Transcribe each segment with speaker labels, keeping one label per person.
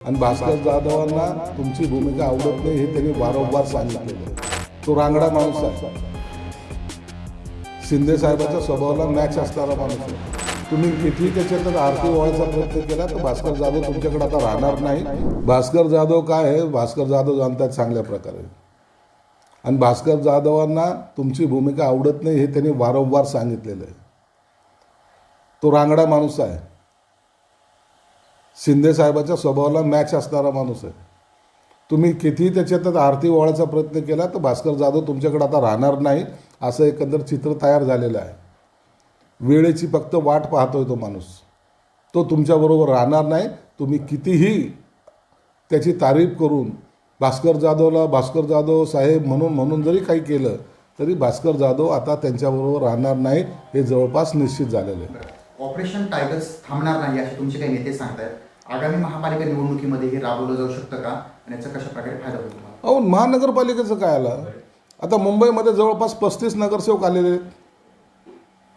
Speaker 1: आणि भास्कर जाधवांना तुमची भूमिका आवडत नाही हे त्यांनी वारंवार सांगितलेलं. तो रांगडा माणूस आहे, शिंदे साहेबांच्या स्वभावाला मॅच असणारा माणूस आहे. तुम्ही किती त्याच्यात आरती ओवाळायचा प्रयत्न केला तर भास्कर जाधव तुमच्याकडे आता राहणार नाही. भास्कर जाधव काय आहे, भास्कर जाधव जाणतात चांगल्या प्रकारे. आणि भास्कर जाधवांना तुमची भूमिका आवडत नाही हे त्यांनी वारंवार सांगितलेलं आहे. तो रांगडा माणूस आहे, शिंदे साहेबांच्या स्वभावाला मॅच असणारा माणूस आहे. तुम्ही किती त्याच्यात आरती ओवाळायचा प्रयत्न केला तर भास्कर जाधव तुमच्याकडे आता राहणार नाही असं एकंदर चित्र तयार झालेलं आहे. वेळेची फक्त वाट पाहतोय तो माणूस. तो तुमच्याबरोबर राहणार नाही. तुम्ही कितीही त्याची तारीफ करून भास्कर जाधव साहेब म्हणून जरी काही केलं तरी भास्कर जाधव आता त्यांच्याबरोबर राहणार नाही हे जवळपास निश्चित झालेलं आहे.
Speaker 2: ऑपरेशन टायगर्स थांबणार नाही असे तुमचे काही नेते सांगतायत. आगामी महापालिका निवडणुकीमध्ये हे राबवलं जाऊ शकतं का आणि याचा कशा प्रकारे फायदा होईल तुम्हाला?
Speaker 1: अहो, महानगरपालिकेचं काय आलं आता मुंबईमध्ये जवळपास 35 नगरसेवक आलेले आहेत.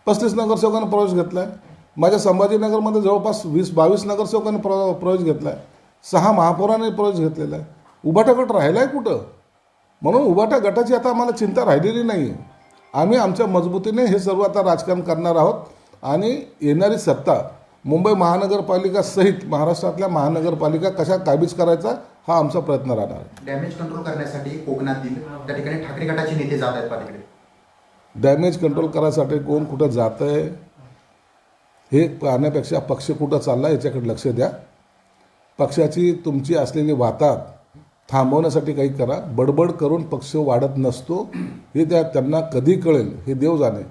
Speaker 1: 35 नगरसेवकांनी प्रवेश घेतला आहे. माझ्या संभाजीनगरमध्ये जवळपास 20-22 नगरसेवकांनी प्रवेश घेतला आहे. 6 महापौरांनी प्रवेश घेतलेला आहे. उभाटा गट राहिला आहे कुठं? म्हणून उभाटा गटाची आता आम्हाला चिंता राहिलेली नाही आहे. आम्ही आमच्या मजबूतीने हे सर्व आता राजकारण करणार आहोत आणि येणारी सत्ता मुंबई महानगरपालिका सहित महाराष्ट्रातल्या महानगरपालिका कशा काबीज करायचा हा आमचा प्रयत्न राहणार आहे.
Speaker 2: डॅमेज कंट्रोल करण्यासाठी कोकणातील त्या ठिकाणी ठाकरे गटाचे नेते जात आहेत पलीकडे.
Speaker 1: डॅमेज कंट्रोल करायसाठी कोण कुठं जातं आहे हे पाहण्यापेक्षा पक्ष कुठं चालला याच्याकडे लक्ष द्या. पक्षाची तुमची असलेली वाताहत थांबवण्यासाठी काही करा. बडबड करून पक्ष वाढत नसतो हे त्यांना कधी कळेल हे देव जाणे.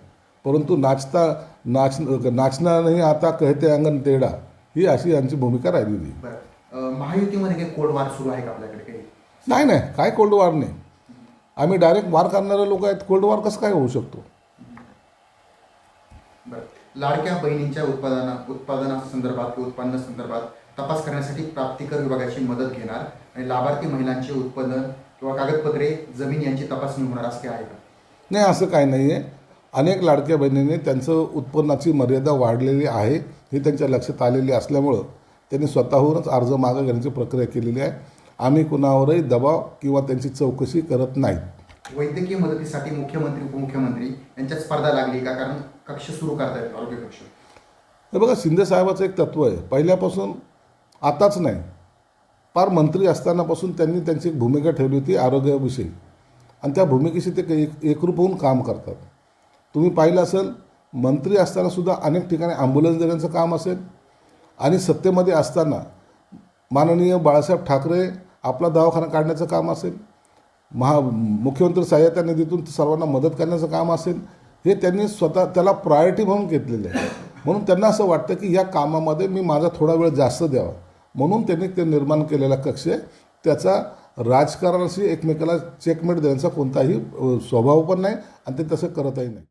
Speaker 1: परंतु नाचना नाही आता कहते अंगण तेढा ही अशी यांची भूमिका राहिलेली.
Speaker 2: महायुतीमध्ये काही कोल्ड वार सुरू आहे का आपल्याकडे? काही
Speaker 1: नाही, काय कोल्ड वार नाही. आम्ही डायरेक्ट वार करणारे लोक आहेत. कोल्ड वार कसं काय होऊ शकतो?
Speaker 2: लाडक्या बहिणींच्या उत्पादनासंदर्भात उत्पन्न संदर्भात तपास करण्यासाठी प्राप्तिकर विभागाची मदत घेणार आणि लाभार्थी महिलांचे उत्पादन किंवा कागदपत्रे जमीन यांची तपासणी होणार असं काय आहे का?
Speaker 1: नाही, असं काही नाही आहे. अनेक लाडक्या बहिणींनी त्यांचं उत्पन्नाची मर्यादा वाढलेली आहे हे त्यांच्या लक्षात आलेली असल्यामुळं त्यांनी स्वतःहूनच अर्ज मागं घेण्याची प्रक्रिया केलेली आहे. आम्ही कुणावरही दबाव किंवा त्यांची चौकशी करत नाही.
Speaker 2: वैद्यकीय मदतीसाठी मुख्यमंत्री उपमुख्यमंत्री यांच्यात स्पर्धा लागली का? कारण कक्ष सुरू करतायत आरोग्य कक्ष.
Speaker 1: हे बघा, शिंदे साहेबाचं एक तत्व आहे. पहिल्यापासून आताच नाही, फार मंत्री असतानापासून त्यांनी त्यांची एक भूमिका ठेवली होती आरोग्याविषयी आणि त्या भूमिकेशी ते एकरूप होऊन काम करतात. तुम्ही पाहिलं असेल, मंत्री असतानासुद्धा अनेक ठिकाणी ॲम्ब्युलन्स देण्याचं काम असेल आणि सत्तेमध्ये असताना माननीय बाळासाहेब ठाकरे आपला दवाखाना काढण्याचं काम असेल, मुख्यमंत्री सहाय्यता निधीतून सर्वांना मदत करण्याचं काम असेल, हे त्यांनी स्वतः त्याला प्रायोरिटी म्हणून घेतलेलं आहे. म्हणून त्यांना असं वाटतं की या कामामध्ये मी माझा थोडा वेळ जास्त द्यावा म्हणून त्यांनी ते निर्माण केलेला कक्ष आहे. त्याचा राजकारणाशी एकमेकाला चेकमेट देण्याचा कोणताही स्वभाव पण नाही आणि ते तसं करतही नाही.